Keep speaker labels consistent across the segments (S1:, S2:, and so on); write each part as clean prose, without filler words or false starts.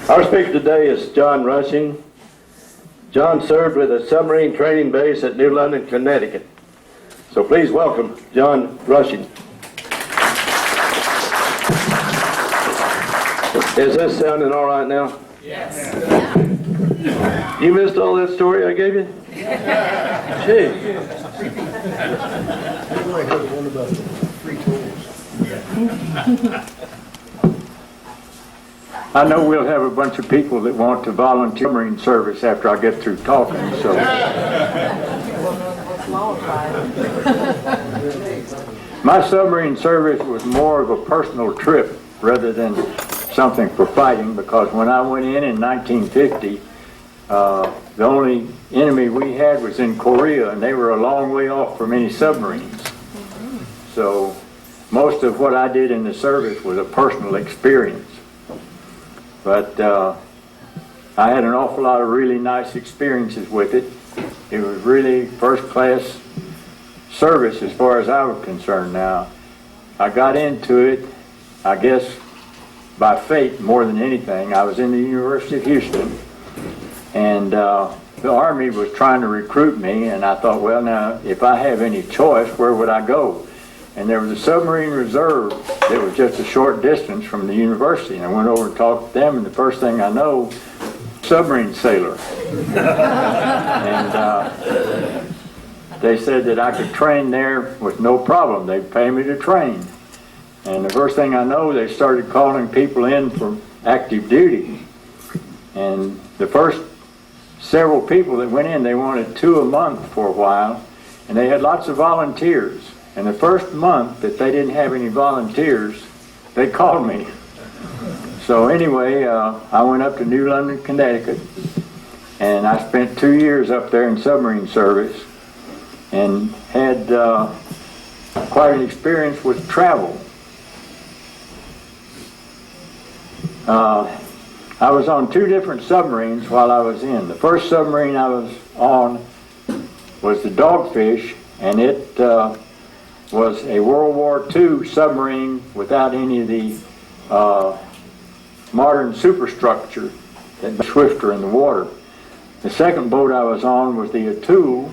S1: Our speaker today is John Rushing. John served with a submarine training base at New London, Connecticut. So please welcome John Rushing. Is this sounding all right now?
S2: Yes.
S1: You missed all that story I gave you? Gee.
S3: One about the free tools.
S2: I know we'll have a bunch of people that want to volunteer submarine service after I get through talking, so. My submarine service was more of a personal trip rather than something for fighting, because when I went in 1950, the only enemy we had was in Korea, and they were a long way off from any submarines. So most of what I did in the service was a personal experience. But I had an awful lot of really nice experiences with it. It was really first-class service as far as I was concerned. Now, I got into it, I guess, by fate more than anything. I was in the University of Houston, and the Army was trying to recruit me, and I thought, well, now, if I have any choice, where would I go? And there was a submarine reserve that was just a short distance from the university, and I went over and talked to them, and the first thing I know, submarine sailor. And they said that I could train there with no problem. They'd pay me to train. And the first thing I know, they started calling people in for active duty. And the first several people that went in, they wanted 2 a month for a while, and they had lots of volunteers. And the first month that they didn't have any volunteers, they called me. So anyway, I went up to New London, Connecticut, and I spent 2 years up there in submarine service and had quite an experience with travel. I was on 2 different submarines while I was in. The first submarine I was on was the Dogfish, and it was a World War II submarine without any of the modern superstructure that was swifter in the water. The second boat I was on was the Atule,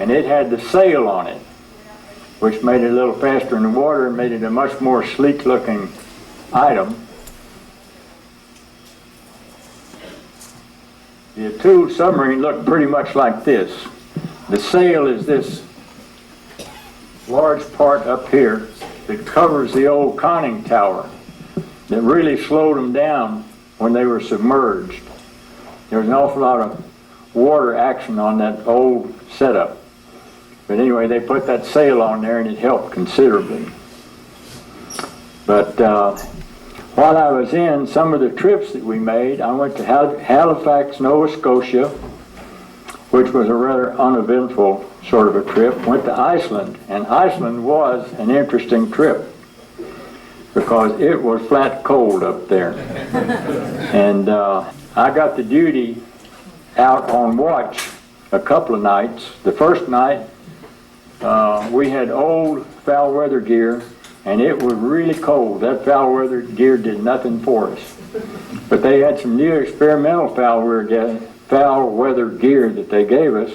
S2: and it had the sail on it, which made it a little faster in the water and made it a much more sleek-looking item. The Atule submarine looked pretty much like this. The sail is this large part up here that covers the old conning tower that really slowed them down when they were submerged. There was an awful lot of water action on that old setup. But anyway, they put that sail on there and it helped considerably. But while I was in some of the trips that we made, I went to Halifax, Nova Scotia, which was a rather uneventful sort of a trip. Went to Iceland, and Iceland was an interesting trip because it was flat cold up there. And I got the duty out on watch a couple of nights. The first night, we had old foul weather gear, and it was really cold. That foul weather gear did nothing for us. But they had some new experimental foul weather gear that they gave us.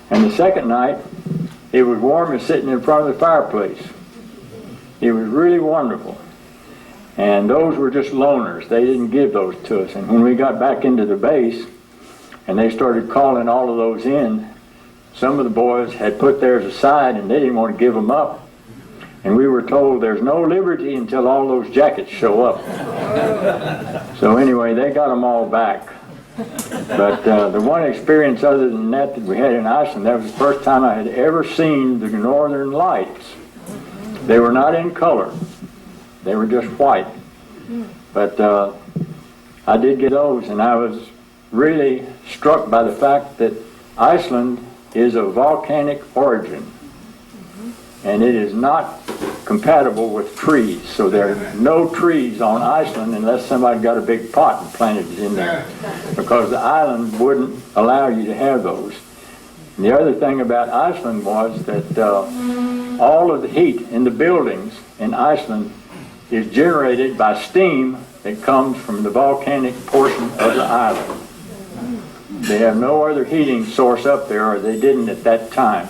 S2: And the second night, it was warm as sitting in front of the fireplace. It was really wonderful. And those were just loaners. They didn't give those to us. And when we got back into the base, and they started calling all of those in, some of the boys had put theirs aside and they didn't want to give them up. And we were told there's no liberty until all those jackets show up. So anyway, they got them all back. But the one experience other than that we had in Iceland, that was the first time I had ever seen the northern lights. They were not in color. They were just white. But I did get those, and I was really struck by the fact that Iceland is of volcanic origin. And it is not compatible with trees. So there are no trees on Iceland unless somebody got a big pot and planted it in there, because the island wouldn't allow you to have those. And the other thing about Iceland was that all of the heat in the buildings in Iceland is generated by steam that comes from the volcanic portion of the island. They have no other heating source up there, or they didn't at that time.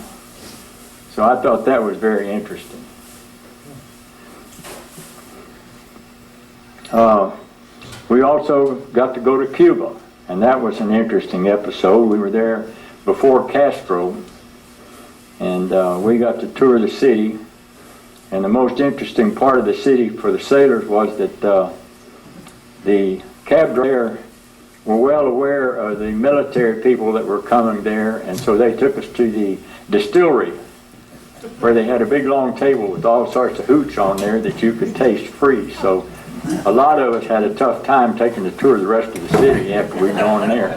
S2: So I thought that was very interesting. We also got to go to Cuba, and that was an interesting episode. We were there before Castro, and we got to tour the city. And the most interesting part of the city for the sailors was that the cab driver were well aware of the military people that were coming there, and so they took us to the distillery, where they had a big long table with all sorts of hooch on there that you could taste free. So a lot of us had a tough time taking the tour of the rest of the city after we'd gone there.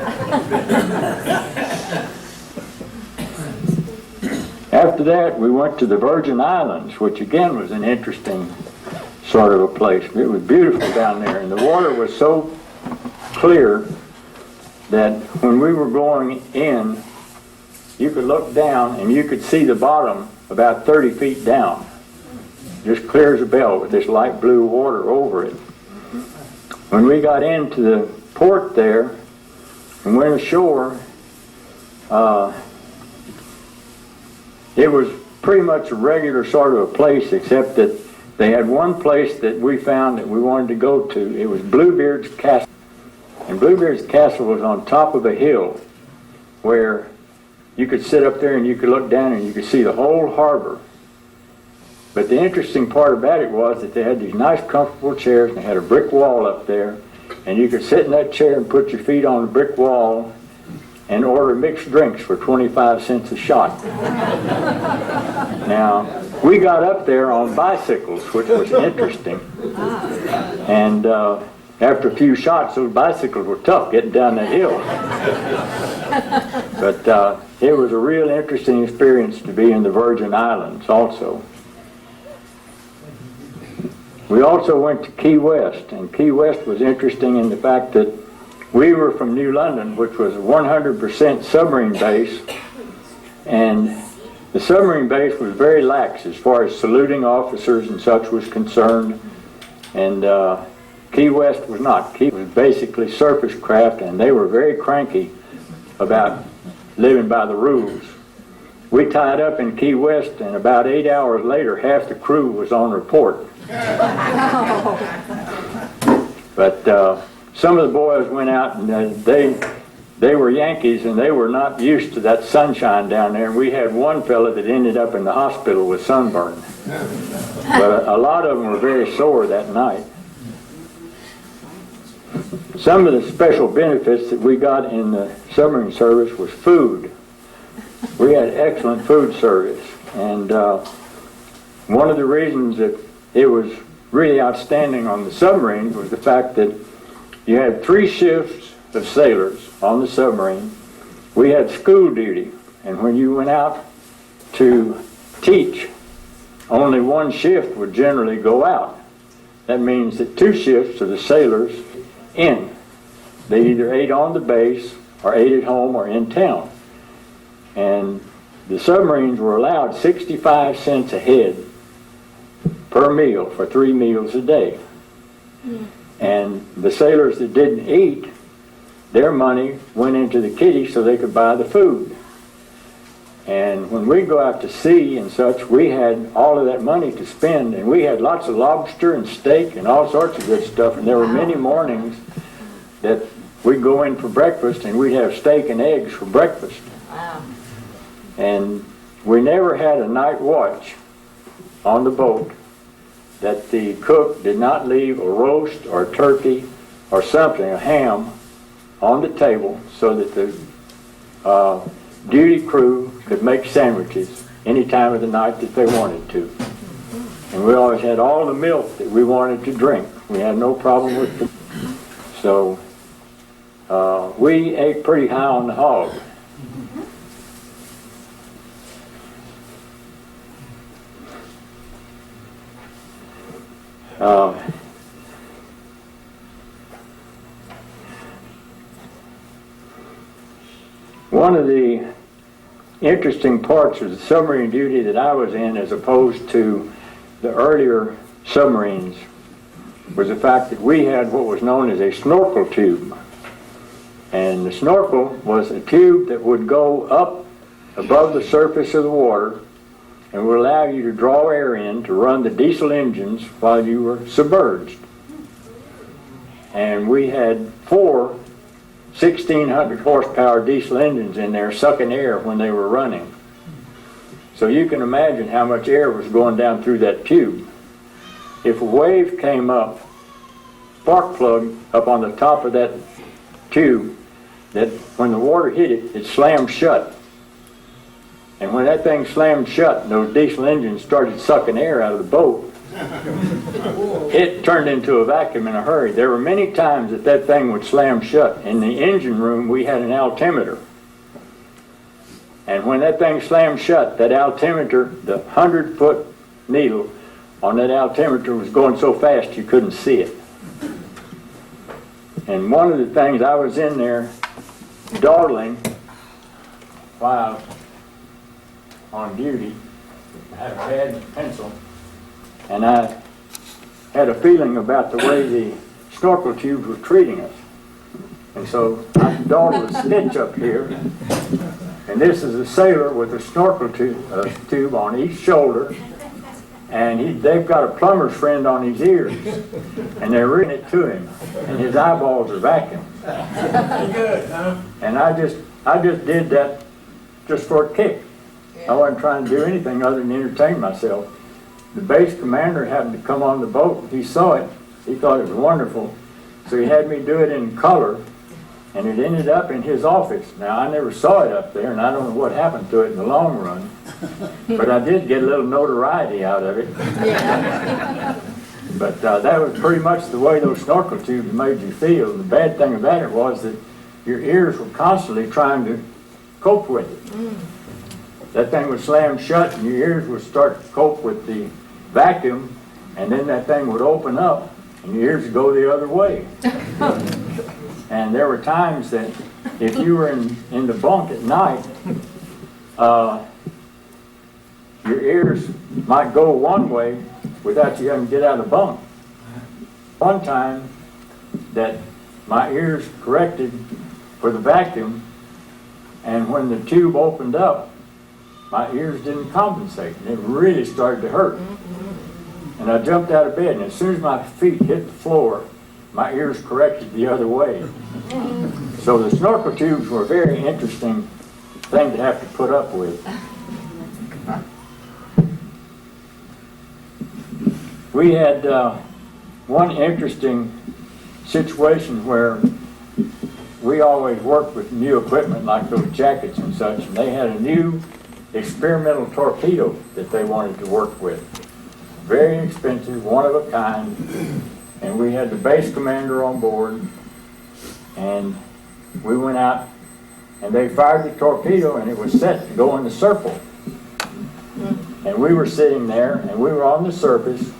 S2: After that, we went to the Virgin Islands, which again was an interesting sort of a place. It was beautiful down there, and the water was so clear that when we were going in, you could look down and you could see the bottom about 30 feet down, just clear as a bell with this light blue water over it. When we got into the port there and went ashore, it was pretty much a regular sort of a place, except that they had one place that we found that we wanted to go to. It was Bluebeard's Castle. And Bluebeard's Castle was on top of a hill where you could sit up there and you could look down and you could see the whole harbor. But the interesting part about it was that they had these nice comfortable chairs, and they had a brick wall up there, and you could sit in that chair and put your feet on the brick wall and order mixed drinks for 25 cents a shot. Now, we got up there on bicycles, which was interesting. And after a few shots, those bicycles were tough getting down that hill. But it was a real interesting experience to be in the Virgin Islands also. We also went to Key West, and Key West was interesting in the fact that we were from New London, which was a 100% submarine base, and the submarine base was very lax as far as saluting officers and such was concerned, and Key West was not. Key was basically surface craft, and they were very cranky about living by the rules. We tied up in Key West, and about 8 hours later, half the crew was on report. But some of the boys went out, and they were Yankees, and they were not used to that sunshine down there. And we had one fella that ended up in the hospital with sunburn. But a lot of them were very sore that night. Some of the special benefits that we got in the submarine service was food. We had excellent food service, and one of the reasons that it was really outstanding on the submarines was the fact that you had 3 shifts of sailors on the submarine. We had school duty, and when you went out to teach, only 1 shift would generally go out. That means that 2 shifts of the sailors in. They either ate on the base or ate at home or in town. And the submarines were allowed 65 cents a head per meal for 3 meals a day. And the sailors that didn't eat, their money went into the kitty so they could buy the food. And when we go out to sea and such, we had all of that money to spend, and we had lots of lobster and steak and all sorts of good stuff. And there were many mornings that we'd go in for breakfast and we'd have steak and eggs for breakfast.
S4: Wow.
S2: And we never had a night watch on the boat that the cook did not leave a roast or a turkey or something, a ham, on the table so that the duty crew could make sandwiches any time of the night that they wanted to. And we always had all the milk that we wanted to drink. We had no problem with it. So we ate pretty high on the hog. One of the interesting parts of the submarine duty that I was in, as opposed to the earlier submarines, was the fact that we had what was known as a snorkel tube. And the snorkel was a tube that would go up above the surface of the water and would allow you to draw air in to run the diesel engines while you were submerged. And we had 4 1,600 horsepower diesel engines in there sucking air when they were running. So you can imagine how much air was going down through that tube. If a wave came up, spark plug up on the top of that tube, that when the water hit it, it slammed shut. And when that thing slammed shut and those diesel engines started sucking air out of the boat, it turned into a vacuum in a hurry. There were many times that that thing would slam shut. In the engine room, we had an altimeter. And when that thing slammed shut, that altimeter, the 100-foot needle on that altimeter was going so fast you couldn't see it. And one of the things, I was in there dawdling while on duty. I had a pad and pencil, and I had a feeling about the way the snorkel tubes were treating us. And so I dawdled a stitch up here, and this is a sailor with a snorkel tube on each shoulder, and they've got a plumber's friend on his ears, and they're reading it to him, and his eyeballs are vacuum.
S3: Good, huh?
S2: And I just did that just for a kick. I wasn't trying to do anything other than entertain myself. The base commander happened to come on the boat. He saw it. He thought it was wonderful. So he had me do it in color, and it ended up in his office. Now, I never saw it up there, and I don't know what happened to it in the long run, but I did get a little notoriety out of it. But that was pretty much the way those snorkel tubes made you feel. The bad thing about it was that your ears were constantly trying to cope with it. That thing would slam shut, and your ears would start to cope with the vacuum, and then that thing would open up, and your ears would go the other way. And there were times that if you were in the bunk at night, your ears might go one way without you having to get out of the bunk. One time that my ears corrected for the vacuum, and when the tube opened up, my ears didn't compensate, and it really started to hurt. And I jumped out of bed, and as soon as my feet hit the floor, my ears corrected the other way. So the snorkel tubes were a very interesting thing to have to put up with. We had one interesting situation where we always worked with new equipment like those jackets and such, and they had a new experimental torpedo that they wanted to work with. Very expensive, one of a kind, and we had the base commander on board, and we went out and they fired the torpedo, and it was set to go in the circle. And we were sitting there, and we were on the surface,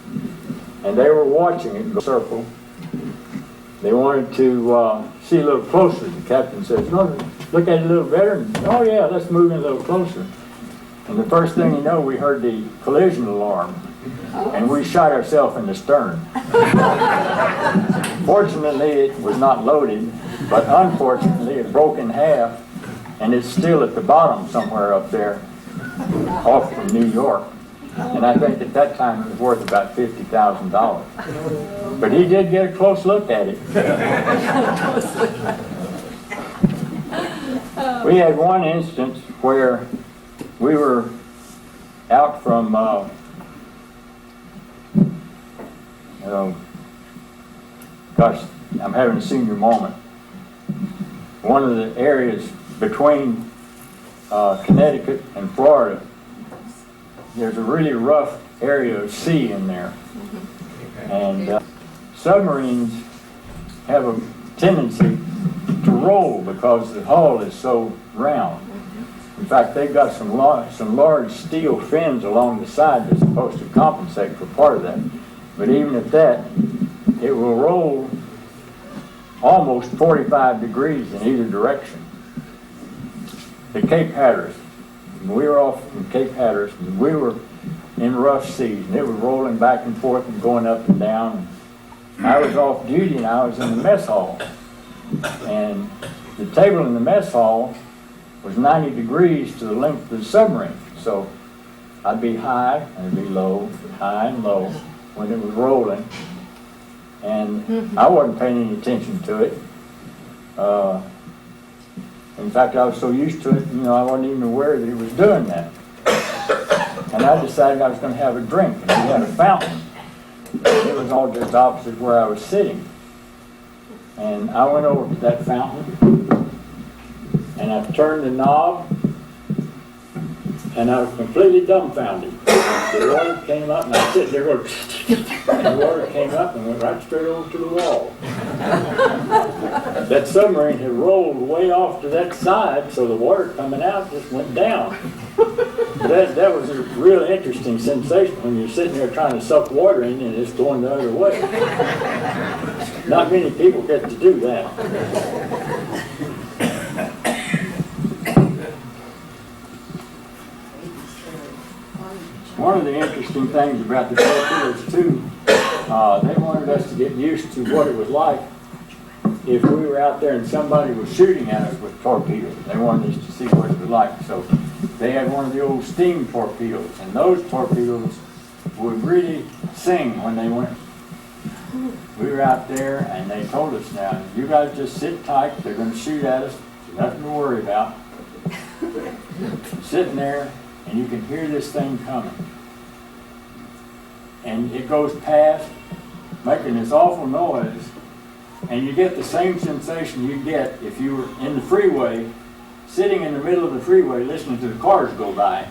S2: and they were watching it go circle. They wanted to see a little closer. The captain says, "No, look at it a little better." And, "Oh yeah, let's move in a little closer." And the first thing you know, we heard the collision alarm, and we shot ourselves in the stern. Fortunately, it was not loaded, but unfortunately, it broke in half, and it's still at the bottom somewhere up there, off from New York. And I think at that time it was worth about $50,000. But he did get a close look at it. We had one instance where we were out from, gosh, I'm having a senior moment. One of the areas between Connecticut and Florida, there's a really rough area of sea in there. And submarines have a tendency to roll because the hull is so round. In fact, they've got some large steel fins along the side that's supposed to compensate for part of that. But even at that, it will roll almost 45 degrees in either direction. The Cape Hatteras. We were off from Cape Hatteras, and we were in rough seas, and it was rolling back and forth and going up and down. I was off duty and I was in the mess hall. And the table in the mess hall was 90 degrees to the length of the submarine. So I'd be high and it'd be low, high and low when it was rolling. And I wasn't paying any attention to it. In fact, I was so used to it, I wasn't even aware that it was doing that. And I decided I was going to have a drink, and we had a fountain. It was all just opposite where I was sitting. And I went over to that fountain, and I turned the knob, and I was completely dumbfounded. The water came up, and I was sitting there going, and the water came up and went right straight over to the wall. That submarine had rolled way off to that side, so the water coming out just went down. That was a real interesting sensation when you're sitting there trying to suck water in and it's going the other way. Not many people get to do that. One of the interesting things about the torpedoes too, they wanted us to get used to what it was like if we were out there and somebody was shooting at us with torpedoes. They wanted us to see what it was like. So they had one of the old steam torpedoes, and those torpedoes would really sing when they went. We were out there and they told us, now, you guys just sit tight, they're going to shoot at us, nothing to worry about. Sitting there, and you can hear this thing coming. And it goes past, making this awful noise, and you get the same sensation you get if you were in the freeway, sitting in the middle of the freeway listening to the cars go by,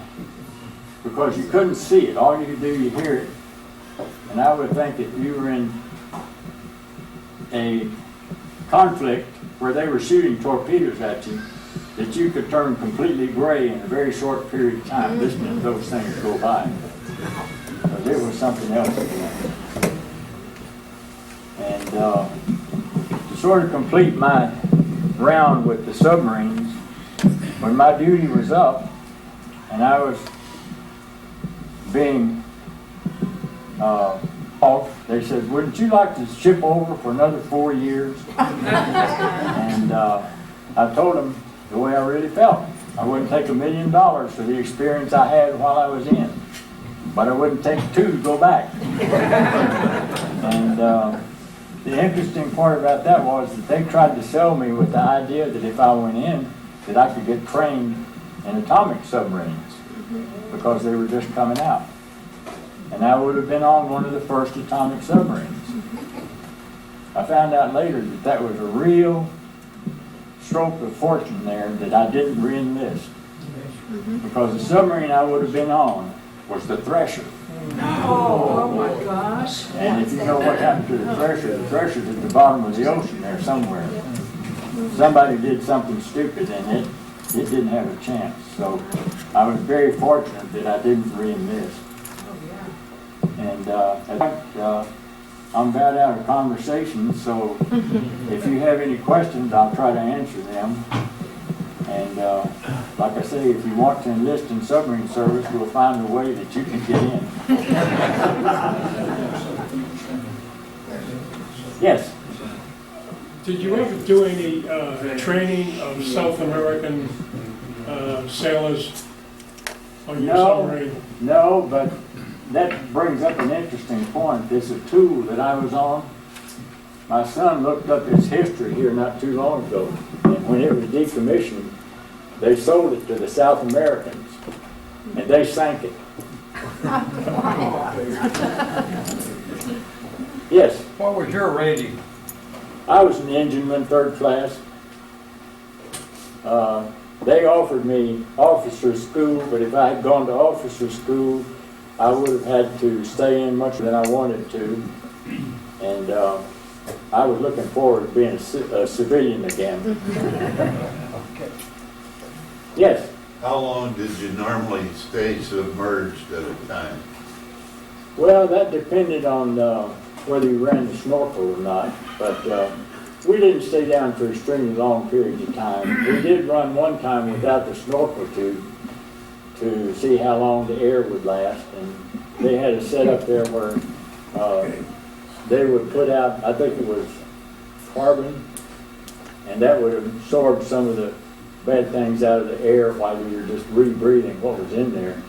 S2: because you couldn't see it. All you could do, you hear it. And I would think if you were in a conflict where they were shooting torpedoes at you, that you could turn completely gray in a very short period of time listening to those things go by. Because it was something else again. And to sort of complete my round with the submarines, when my duty was up and I was being off, they said, wouldn't you like to ship over for another 4 years? And I told them the way I really felt. I wouldn't take $1 million for the experience I had while I was in, but I wouldn't take 2 to go back. And the interesting part about that was that they tried to sell me with the idea that if I went in, that I could get trained in atomic submarines because they were just coming out. And I would have been on one of the first atomic submarines. I found out later that that was a real stroke of fortune there that I didn't re-enlist. Because the submarine I would have been on was the Thresher.
S4: Oh my gosh.
S2: And if you know what happened to the Thresher's at the bottom of the ocean there somewhere. Somebody did something stupid and it didn't have a chance. So I was very fortunate that I didn't re-enlist. And I'm about out of conversation, so if you have any questions, I'll try to answer them. And like I say, if you want to enlist in submarine service, we'll find a way that you can get in. Yes?
S3: Did you ever do any training of South American sailors on your submarine?
S2: No, but that brings up an interesting point. There's a Atule that I was on. My son looked up its history here not too long ago, and when it was decommissioned, they sold it to the South Americans, and they sank it. Yes?
S5: What was your rating?
S2: I was an engineman, 3rd class. They offered me officer school, but if I had gone to officer school, I would have had to stay in much than I wanted to. And I was looking forward to being a civilian again.
S5: Okay.
S2: Yes?
S6: How long did you normally stay submerged at a time?
S2: Well, that depended on whether you ran the snorkel or not, but we didn't stay down for extremely long periods of time. We did run one time without the snorkel tube to see how long the air would last, and they had a setup there where they would put out, I think it was carbon, and that would absorb some of the bad things out of the air while we were just rebreathing what was in there.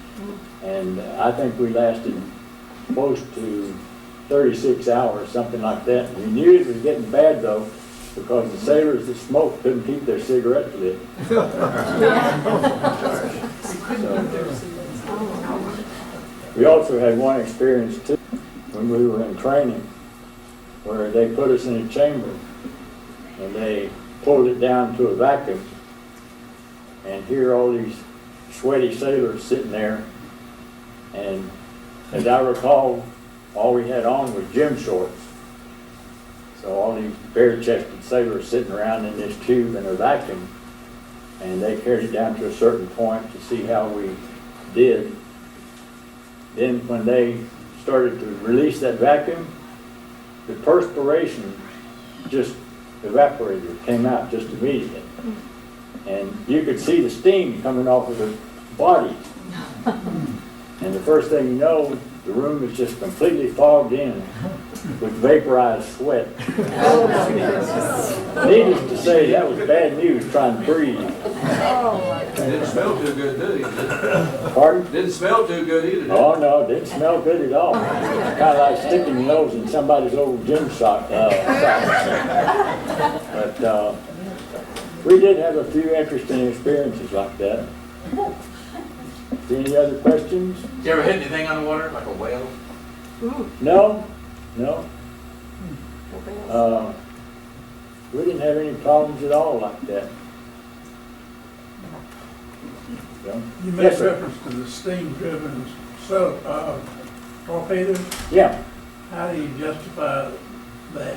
S2: And I think we lasted close to 36 hours, something like that. We knew it was getting bad though, because the sailors that smoked couldn't keep their cigarettes lit. We also had one experience too, when we were in training, where they put us in a chamber and they pulled it down to a vacuum, and here all these sweaty sailors sitting there, and as I recall, all we had on was gym shorts. So all these bare-chested sailors sitting around in this tube in a vacuum, and they carried it down to a certain point to see how we did. Then when they started to release that vacuum, the perspiration just evaporated, it came out just immediately. And you could see the steam coming off of the bodies. And the first thing you know, the room is just completely fogged in with vaporized sweat. Needless to say, that was bad news trying to breathe.
S5: It didn't smell too good, did it?
S2: Pardon?
S5: Didn't smell too good either, did it?
S2: Oh no, it didn't smell good at all. It's kind of like sticking your nose in somebody's old gym sock. But we did have a few interesting experiences like that. Any other questions?
S7: You ever hit anything on the water, like a whale?
S2: No, no. We didn't have any problems at all like that. So,
S8: You made
S2: yes, sir.
S8: reference to the steam-driven torpedoes.
S2: Yeah,
S8: How do you justify that?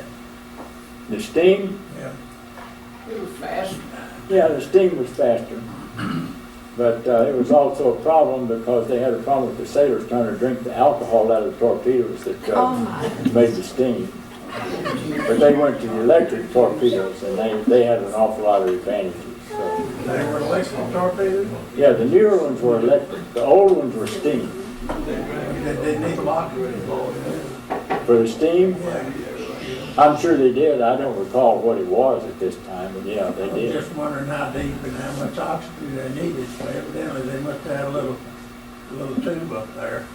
S2: the steam,
S8: Yeah.
S4: It was fast.
S2: yeah, the steam was faster. But it was also a problem because they had a problem with the sailors trying to drink the alcohol out of the torpedoes that made the steam. But they went to the electric torpedoes, and they had an awful lot of advantages. So,
S8: They were electric torpedoes.
S2: yeah, the newer ones were electric. The old ones were steam.
S8: They need lock.
S2: For the steam, I'm sure they did. I don't recall what it was at this time, but yeah, they
S8: I was
S2: did.
S8: just wondering how deep and how much oxygen they needed. So evidently they must have had a little tube up there.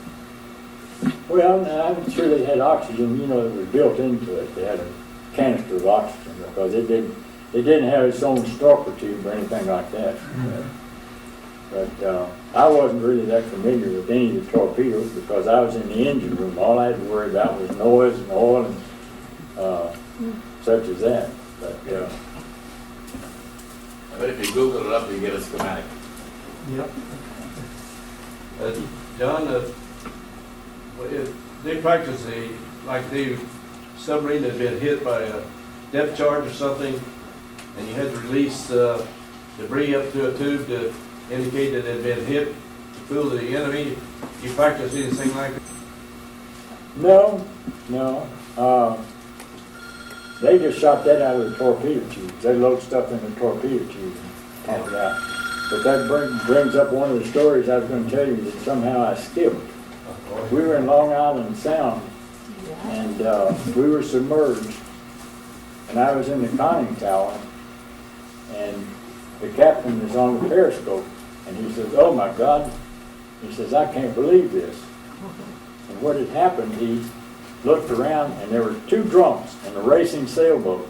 S2: Well, I'm sure they had oxygen, you know, that was built into it. They had a canister of oxygen because it didn't have its own snorkel tube or anything like that. But I wasn't really that familiar with any of the torpedoes because I was in the engine room. All I had to worry about was noise and oil and such as that. But
S7: But if you Google it up, you get a schematic.
S8: Yep.
S5: John, they practice like the submarine had been hit by a depth charge or something, and you had to release debris up to a tube to indicate that it had been hit to fool the enemy. You practice anything like that?
S2: no. They just shot that out of the torpedo tubes. They load stuff in the torpedo tubes and pump it out. But that brings up one of the stories I was going to tell you that somehow I skipped. We were in Long Island Sound, and we were submerged, and I was in the conning tower, and the captain is on the periscope, and he says, "Oh my God," he says, "I can't believe this." And what had happened, he looked around, and there were two drunks in a racing sailboat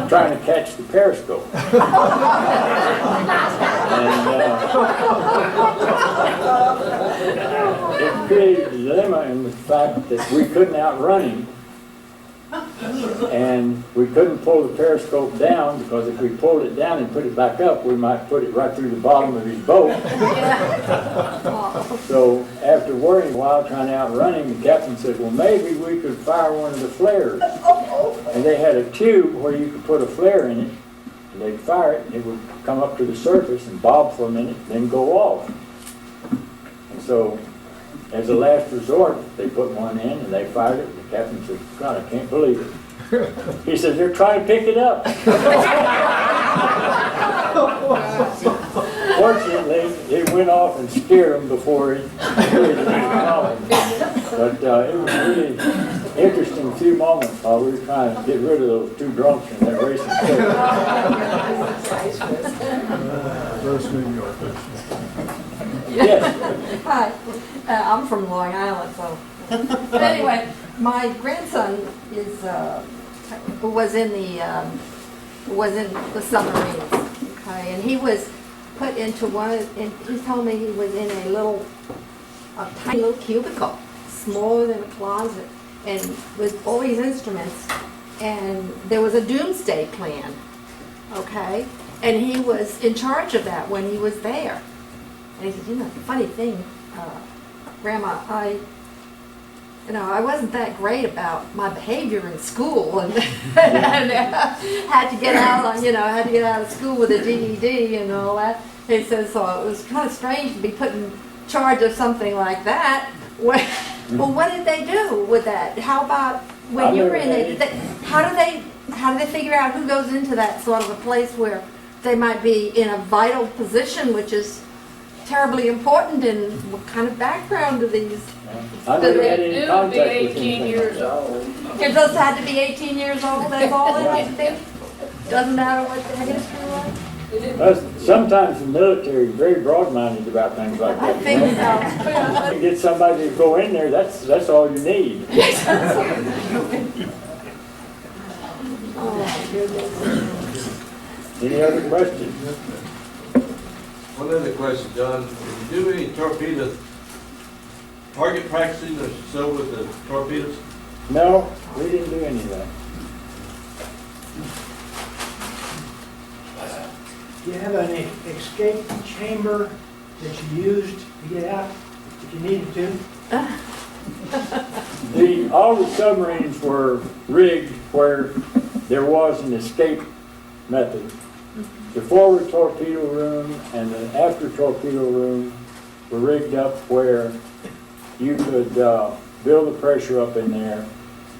S2: trying to catch the periscope. And it created a dilemma in the fact that we couldn't outrun him, and we couldn't pull the periscope down because if we pulled it down and put it back up, we might put it right through the bottom of his boat. So after worrying a while trying to outrun him, the captain said, "Well, maybe we could fire one of the flares." And they had a tube where you could put a flare in it, and they'd fire it, and it would come up to the surface and bob for a minute, then go off. And so, as a last resort, they put one in, and they fired it, and the captain said, "God, I can't believe it." He said, "They're trying to pick it up." Fortunately, it went off and scared him before it created any problem. But it was really interesting few moments while we were trying to get rid of those two drunks in that racing truck.
S8: First New York.
S2: Yes,
S9: Hi, I'm from Long Island, so. But anyway, my grandson was in the submarines, okay, and he was put into and he told me he was in a tiny little cubicle, smaller than a closet, and with all these instruments, and there was a doomsday plan, okay, and he was in charge of that when he was there. And he said, the funny thing, Grandma, I wasn't that great about my behavior in school, and, and had to get out of school with a GED and all that. He says, so it was kind of strange to be put in charge of something like that. Well, what did they do with that? How about when you were in it? How do they figure out who goes into that sort of a place where they might be in a vital position, which is terribly important, and what kind of background do these?
S2: I
S9: Do
S2: never
S9: they
S2: had any
S4: do
S2: contact
S4: be
S2: with
S4: 18
S2: anything
S4: years
S2: like
S4: old.
S9: It just had to be 18 years old, that's all it had to be? Doesn't matter what their history was?
S2: that. Sometimes the military is very broad-minded about things like
S9: I
S2: that.
S9: think so.
S2: You get somebody to go in there, that's all you need.
S9: Oh, goodness.
S2: Any other questions?
S5: One other question, John. Did you do any torpedo target practicing or so with the torpedoes?
S2: No, we didn't do any of that.
S10: Do you have an escape chamber that you used to get out if you needed to?
S2: All the submarines were rigged where there was an escape method. The forward torpedo room and the after torpedo room were rigged up where you could build the pressure up in there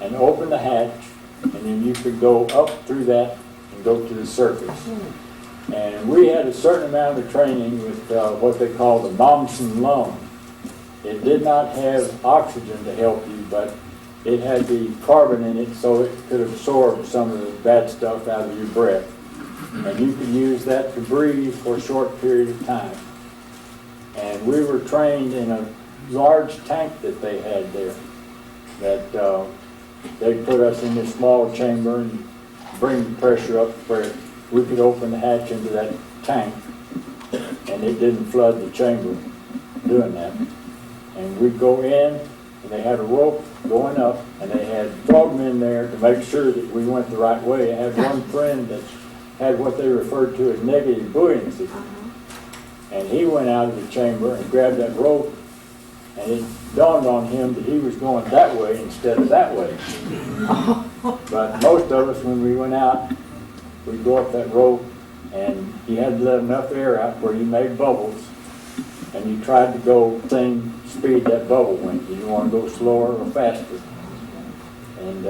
S2: and open the hatch, and then you could go up through that and go to the surface. And we had a certain amount of training with what they call the Momsen lung. It did not have oxygen to help you, but it had the carbon in it so it could absorb some of the bad stuff out of your breath. And you could use that to breathe for a short period of time. And we were trained in a large tank that they had there, that they put us in this small chamber and bring the pressure up where we could open the hatch into that tank, and it didn't flood the chamber doing that. And we'd go in, and they had a rope going up, and they had frogmen there to make sure that we went the right way. I had one friend that had what they referred to as negative buoyancy. And he went out of the chamber and grabbed that rope, and it dawned on him that he was going that way instead of that way. But most of us, when we went out, we'd go up that rope, and you had to let enough air out where you made bubbles, and you tried to go the same speed that bubble went. You didn't want to go slower or faster. And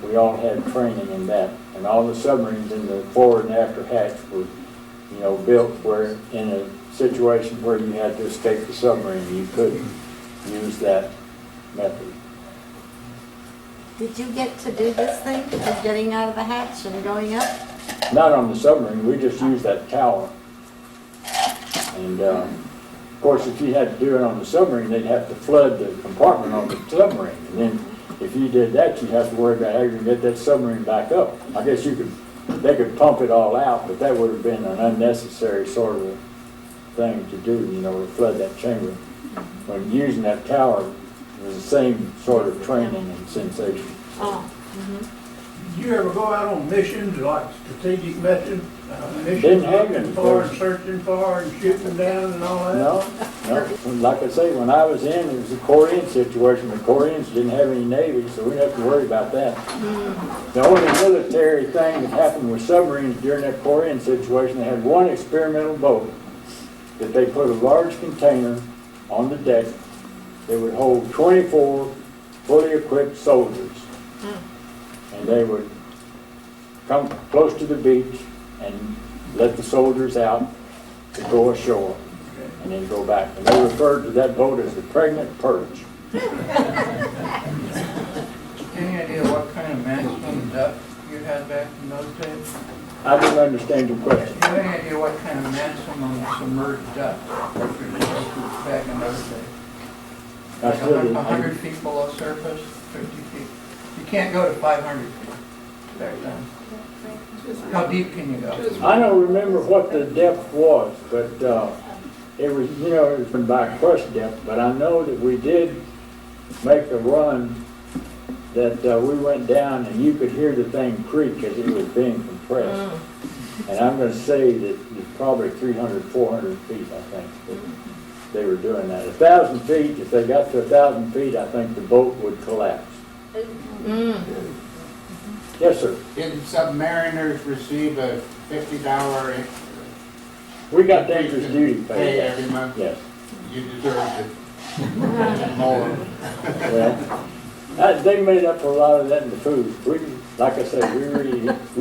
S2: we all had training in that. And all the submarines in the forward and after hatch were, built where in a situation where you had to escape the submarine, you could use that method.
S9: Did you get to do this thing of getting out of the hatch and going up?
S2: Not on the submarine, we just used that tower. And of course, if you had to do it on the submarine, they'd have to flood the compartment on the submarine. And then if you did that, you'd have to worry about how you're going to get that submarine back up. I guess they could pump it all out, but that would have been an unnecessary sort of thing to do, to flood that chamber. When using that tower, it was the same sort of training and sensation.
S9: Oh.
S8: Did you ever go out on missions, like strategic missions?
S2: Didn't have any.
S8: Looking for and searching for and shooting down and all that?
S2: No. Like I say, when I was in, it was a Korean situation. The Koreans didn't have any Navy, so we didn't have to worry about that. The only military thing that happened with submarines during that Korean situation, they had one experimental boat that they put a large container on the deck that would hold 24 fully equipped soldiers. And they would come close to the beach and let the soldiers out to go ashore and then go back. And they referred to that boat as the Pregnant Purge.
S8: kind of maximum depth you had back in those days?
S2: I didn't understand your question.
S8: Do you have any idea what kind of maximum submerged depth you could go to back in those days?
S2: I
S8: Like
S2: still didn't-
S8: 100 feet below surface, 50 feet? You can't go to 500 feet back then. How deep can you go?
S2: I don't remember what the depth was, but it was, it was by crust depth, but I know that we did make a run that we went down and you could hear the thing creak as it was being compressed. And I'm going to say that it's probably 300, 400 feet, I think, that they were doing that. 1,000 feet, if they got to 1,000 feet, I think the boat would collapse. Yes, sir.
S11: Did submariners receive a $50
S2: We got dangerous duty
S11: pay
S2: pay.
S11: every month?
S2: Yes.
S11: You deserved it. More.
S2: Well, they made up for a lot of that in the food. We, like I said, we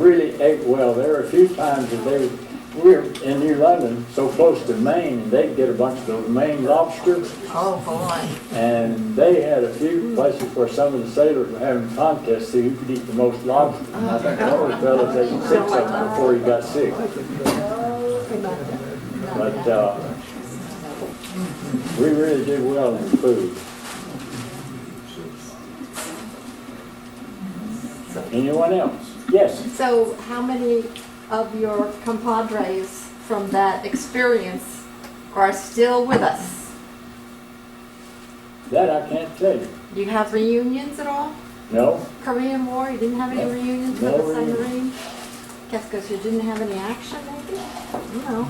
S2: really ate well. There were a few times that we were in New London, so close to Maine, and they'd get a bunch of those Maine lobsters.
S9: Oh, boy.
S2: And they had a few places where some of the sailors were having contests to see who could eat the most lobster. And I think one of the fellas ate 6 of them before he got sick. But we really did well in food. Anyone else? Yes.
S9: So how many of your compadres from that experience are still with us?
S2: That I can't tell you.
S9: Do you have reunions at all?
S2: No.
S9: Korean War, you didn't have any reunions
S2: No
S9: for the
S2: reunion.
S9: submarine? Guess because you didn't have any action, maybe? No,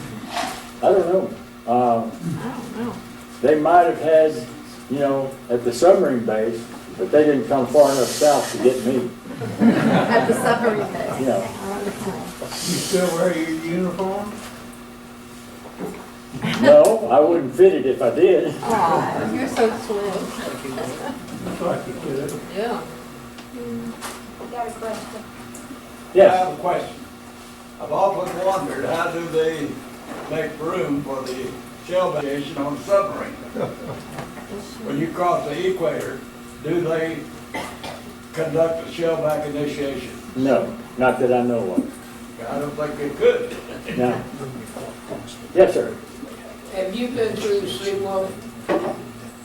S2: I don't know.
S9: I don't know.
S2: They might have had, at the submarine base, but they didn't come far enough south to get me.
S9: At the submarine base.
S2: Yeah.
S8: You still wear your uniform?
S2: No, I wouldn't fit it if I did.
S9: Aw, you're so slim.
S8: Looks like you could.
S9: Yeah.
S12: Got a question.
S4: I
S2: Yes.
S4: have a question. I've often wondered, how do they make room for the shell station on a submarine? When you cross the equator, do they conduct a shellback initiation?
S2: No, not that I know of.
S4: I don't think they could.
S2: No. Yes, sir.
S4: Have you been through Seawolf?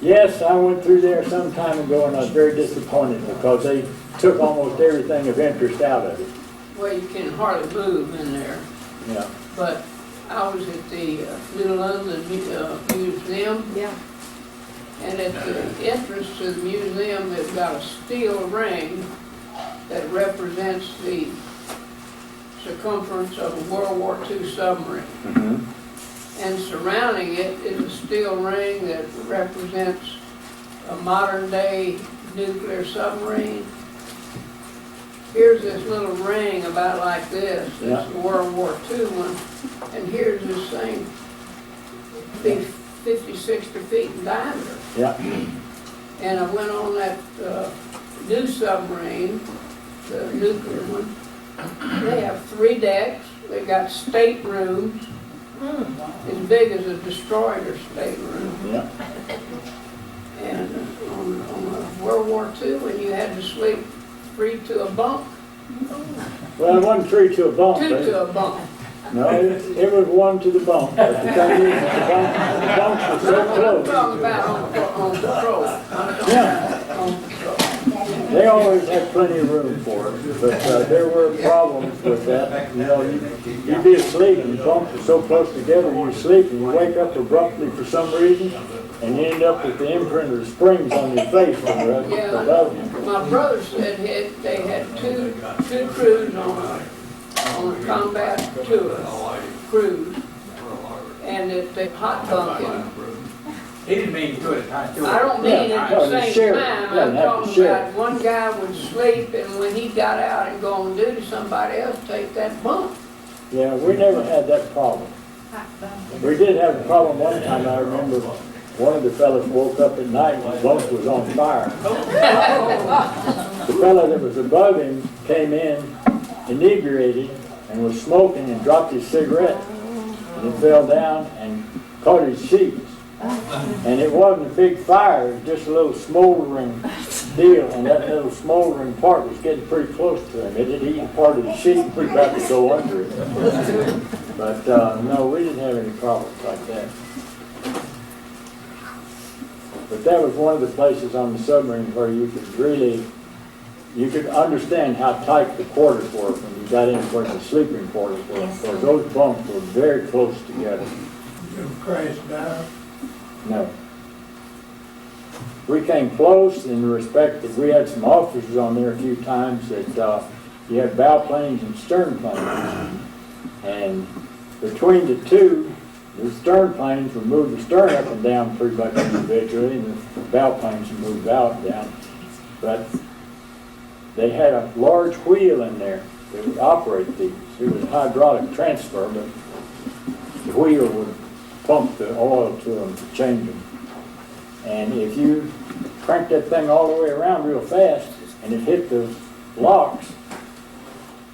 S2: Yes, I went through there some time ago and I was very disappointed because they took almost everything of interest out of it.
S4: Well, you can hardly move in there,
S2: Yeah.
S4: but I was at the New London Museum,
S9: Yeah.
S4: and at the entrance to the museum, they've got a steel ring that represents the circumference of a World War II submarine.
S2: Mm-hmm.
S4: And surrounding it is a steel ring that represents a modern-day nuclear submarine. Here's this little ring about like this, it's the World War II one, and here's this thing, big 50, 60 feet in diameter.
S2: Yeah.
S4: And I went on that new submarine, the nuclear one. They have 3 decks, they've got staterooms, as big as a destroyer stateroom.
S2: Yeah.
S4: And on World War II, when you had to sleep 3 to a bunk,
S2: Well, it wasn't 3 to a bunk.
S4: 2
S2: but-
S4: to a bunk.
S2: No, it was 1 to the bunk. But the thing is, the bunks were so
S4: I'm
S2: close.
S4: talking about on patrol. I'm talking
S2: Yeah.
S4: on patrol.
S2: They always had plenty of room for it, but there were problems with that. You'd be asleep and the bunks were so close together, you sleep and you wake up abruptly for some reason, and you end up with the imprint of the springs on your face above you.
S4: My brother said they had two crews on a combat tour cruise, and that they hot bunking.
S11: He didn't mean to do it.
S4: I don't mean at the same
S2: share it.
S4: time,
S2: Yeah,
S4: I'm
S2: have to
S4: talking
S2: share
S4: about one guy would sleep, and when he got out and go on duty, somebody else take that bunk.
S2: Yeah, we never had that problem. We did have a problem one time, I remember. One of the fellas woke up at night and his bunk was on fire. The fellow that was above him came in, inebriated, and was smoking and dropped his cigarette. And it fell down and caught his sheets. And it wasn't a big fire, it was just a little smoldering steel, and that little smoldering part was getting pretty close to him. It had eaten part of the sheet, and we were about to go under it. But, no, we didn't have any problems like that. But that was one of the places on the submarine where you could understand how tight the quarters were when you got in where the sleeping quarters were. Because those bunks were very close together.
S10: You ever crashed down?
S2: No. We came close in the respect that we had some officers on there a few times that you had bow planes and stern planes. And between the two, the stern planes would move the stern up and down pretty much individually, and the bow planes would move out and down. But they had a large wheel in there that would operate these. It was hydraulic transfer, but the wheel would pump the oil to them to change them. And if you cranked that thing all the way around real fast and it hit the locks,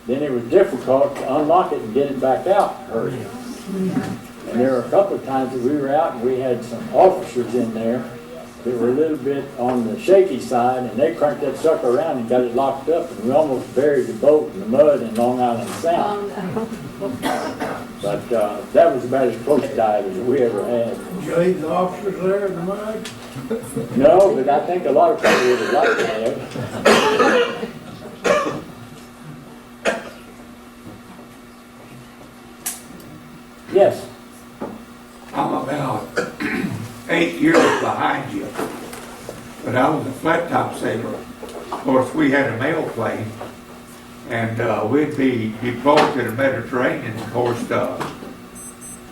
S2: then it was difficult to unlock it and get it back out. Hurry. And there were a couple of times that we were out and we had some officers in there that were a little bit on the shaky side, and they cranked that sucker around and got it locked up, and we almost buried the boat in the mud in Long Island Sound. But that was about as close to dive as we ever had.
S10: Did you leave the officers there in the mud?
S2: No, but I think a lot of people would have liked to have. Yes.
S13: I'm about 8 years behind you, but I was a flat top sailor. Of course, we had a mail plane, and we'd be deployed to the Mediterranean. Of course,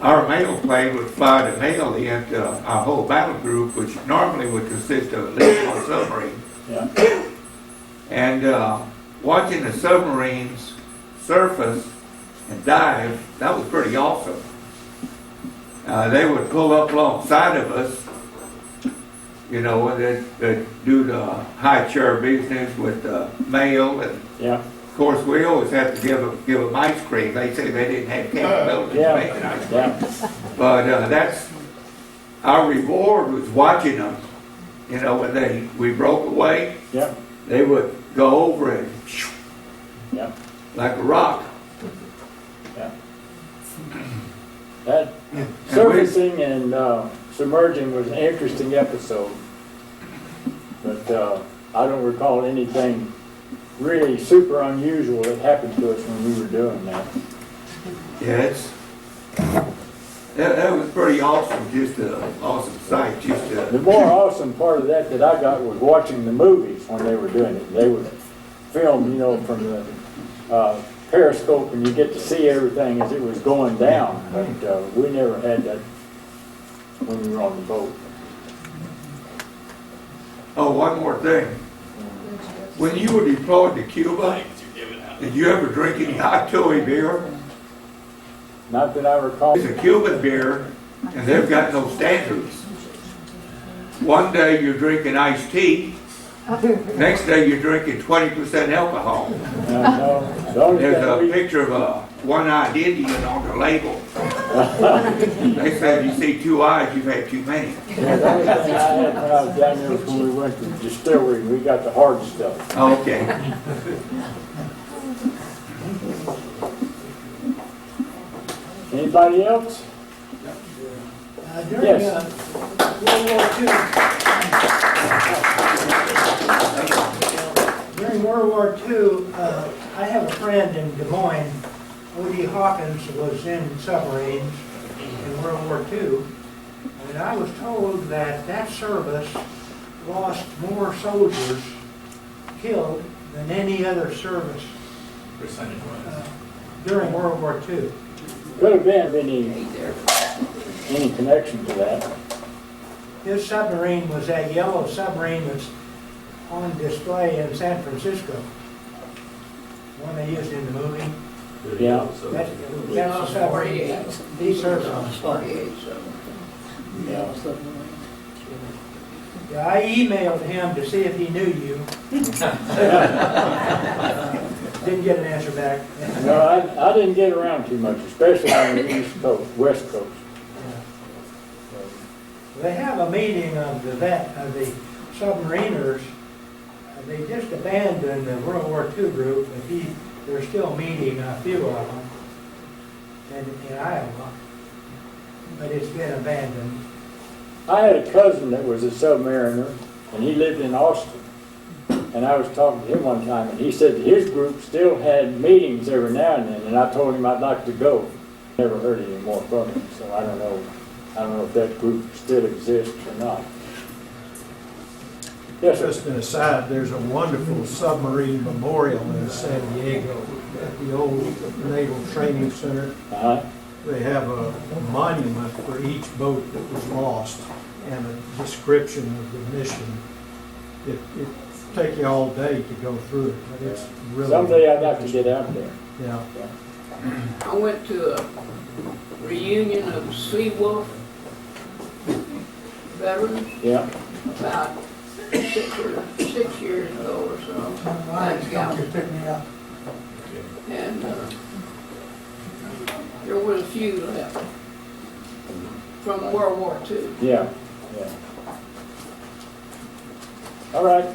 S13: our mail plane would fly the mail in to our whole battle group, which normally would consist of at least one submarine.
S2: Yeah.
S13: And watching the submarines surface and dive, that was pretty awesome. They would pull up alongside of us, you know, and they'd do the high chair business with the mail, and
S2: yeah.
S13: Of course we always have to give them ice cream. They say they didn't have capability to make an ice cream, but that's our reward was watching them. You know, when we broke away,
S2: yeah,
S13: they would go over it,
S2: yeah,
S13: like a rock.
S2: Yeah. That surfacing and submerging was an interesting episode, but I don't recall anything really super unusual that happened to us when we were doing that.
S13: Yeah, that was pretty awesome, just an awesome sight.
S2: The more awesome part of that I got was watching the movies when they were doing it. They would film, you know, from the periscope, and you get to see everything as it was going down. But we never had that when we were on the boat.
S13: Oh, one more thing. When you were deployed to Cuba, did you ever drink any Atule beer?
S2: Not that I recall.
S13: It's a Cuban beer, and they've got no standards. One day you're drinking iced tea, next day you're drinking 20% alcohol. There's a picture of a one-eyed Indian on the label. They said you see two eyes, you've had too many.
S2: Yeah, the only thing I had when I was down there was when we went to the distillery, we got the hard stuff.
S13: Okay.
S2: Anybody else?
S10: During
S2: Yes.
S10: During World War II, I have a friend in Des Moines. O.D. Hawkins was in submarines in World War II, and I was told that service lost more soldiers killed than any other service during World War II.
S2: Could have been any connection to that.
S10: His submarine was that yellow submarine that's on display in San Francisco. One they used in the movie.
S2: Yeah.
S10: That's the submarine. He served on.
S2: Yeah.
S10: Yeah, I emailed him to see if he knew you. Didn't get an answer back.
S2: No, I didn't get around too much, especially on the East Coast, West Coast.
S10: They have a meeting of the submariners They just abandoned the World War II group, but they're still meeting, a few of them, in Iowa. But it's been abandoned.
S2: I had a cousin that was a submariner, and he lived in Austin. And I was talking to him one time, and he said his group still had meetings every now and then, and I told him I'd like to go. Never heard any more from him, so I don't know if that group still exists or not. Yes, sir.
S14: Just an aside, there's a wonderful submarine memorial in San Diego at the old Naval Training Center. They have a monument for each boat that was lost and a description of the mission. It take you all day to go through it, but it's really...
S2: Someday I'd like to get out there.
S14: Yeah.
S4: I went to a reunion of Seawolf veterans.
S2: Yeah.
S4: About 6 years ago or so.
S8: Thanks, Doctor, pick me up.
S4: And there was a few left from World War II.
S2: Yeah. All right.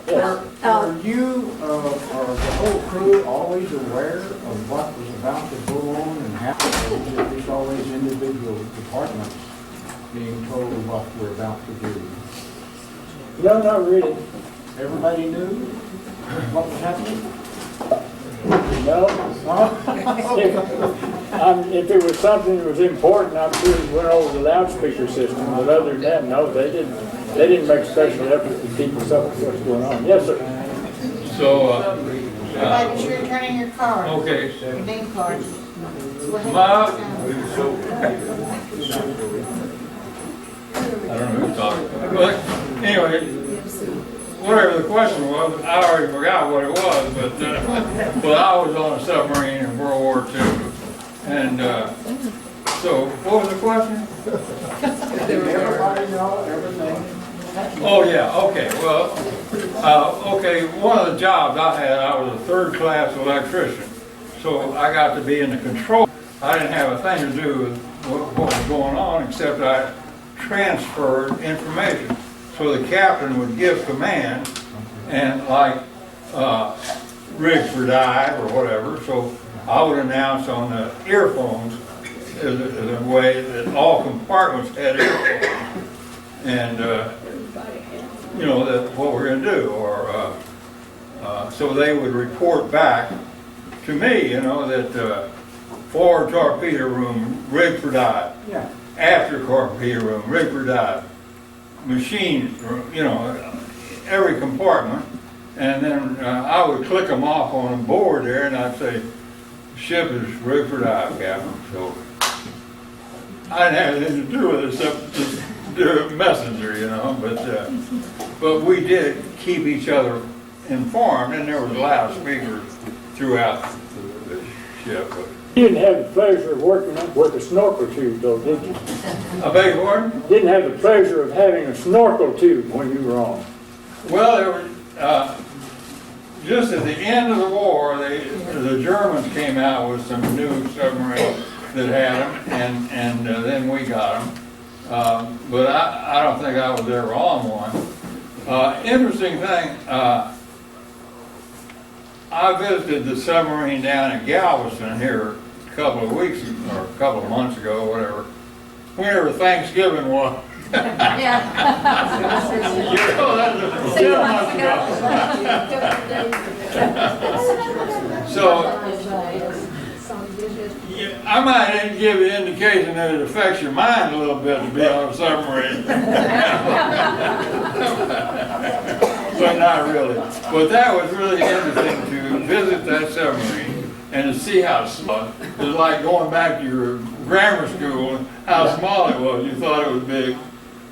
S11: Were you, or the whole crew always aware of what was about to go on and happen? Or was it just always individual departments being told what we're about to do?
S2: No, not really.
S11: Everybody knew what was happening?
S2: No. If it was something that was important, I'm sure it went over the loudspeaker system. But other than that, no, they didn't make special effort to keep us up with what's going on. Yes, sir.
S15: So,
S8: Make sure you're turning your card.
S15: okay.
S8: Your name card.
S15: I don't know who's talking. But anyway, whatever the question was, I already forgot what it was, but well, I was on a submarine in World War II. And so, what was the question?
S11: Everybody know everything?
S15: Oh, yeah, okay, well, okay, one of the jobs I had, I was a third-class electrician. So I got to be in the control. I didn't have a thing to do with what was going on, except I transferred information. So the captain would give command, and like rigs for dive or whatever, so I would announce on the earphones as a way that all compartments had earphones. And, you know, that's what we're going to do. Or so they would report back to me, you know, that forward torpedo room, rig for dive.
S11: Yeah.
S15: After torpedo room, rig for dive. Machine, you know, every compartment. And then I would click them off on a board there, and I'd say, ship is rig for dive, Captain. So I didn't have anything to do with it except just do a messenger, you know. But we did keep each other informed, and there was loudspeakers throughout the ship.
S2: You didn't have the pleasure of working with a snorkel tube, though, did you?
S15: I beg your pardon?
S2: Didn't have the pleasure of having a snorkel tube when you were on.
S15: Well, there were, just at the end of the war, the Germans came out with some new submarines that had them, and then we got them. But I don't think I was ever on one. Interesting thing, I visited the submarine down in Galveston here a couple of weeks or a couple of months ago, whatever. Whenever Thanksgiving was.
S9: Yeah.
S15: You know, that's 10 months ago. So, yeah, I might give you an indication that it affects your mind a little bit to be on a submarine. But not really. But that was really interesting to visit that submarine and to see how small. It was like going back to your grammar school and how small it was. You thought it was big.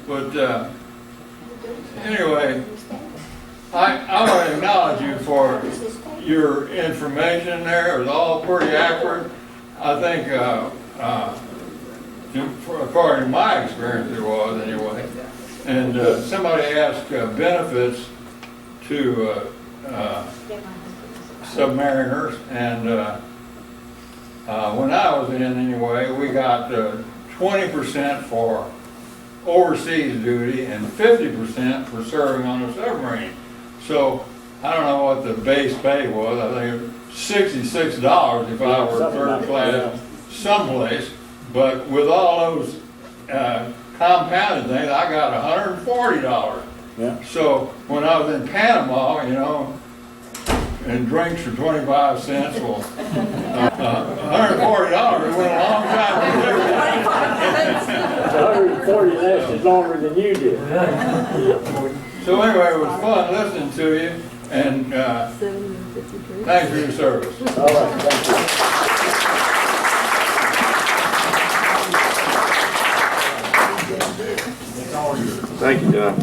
S15: But anyway, I want to acknowledge you for your information there. It was all pretty accurate. I think, according to my experience, it was anyway. And somebody asked benefits to submariners, and when I was in anyway, we got 20% for overseas duty and 50% for serving on a submarine. So I don't know what the base pay was, I think it was $66 if I were
S2: Something like
S15: third
S2: that,
S15: class someplace. But with all those compounded things, I got $140.
S2: Yeah.
S15: So when I was in Panama, you know, and drinks for 25 cents, well, $140 went a long time.
S2: 140 lasted longer than you did.
S15: So anyway, it was fun listening to you, and thanks for your service.
S2: All right, thank you.
S1: Thank you, John.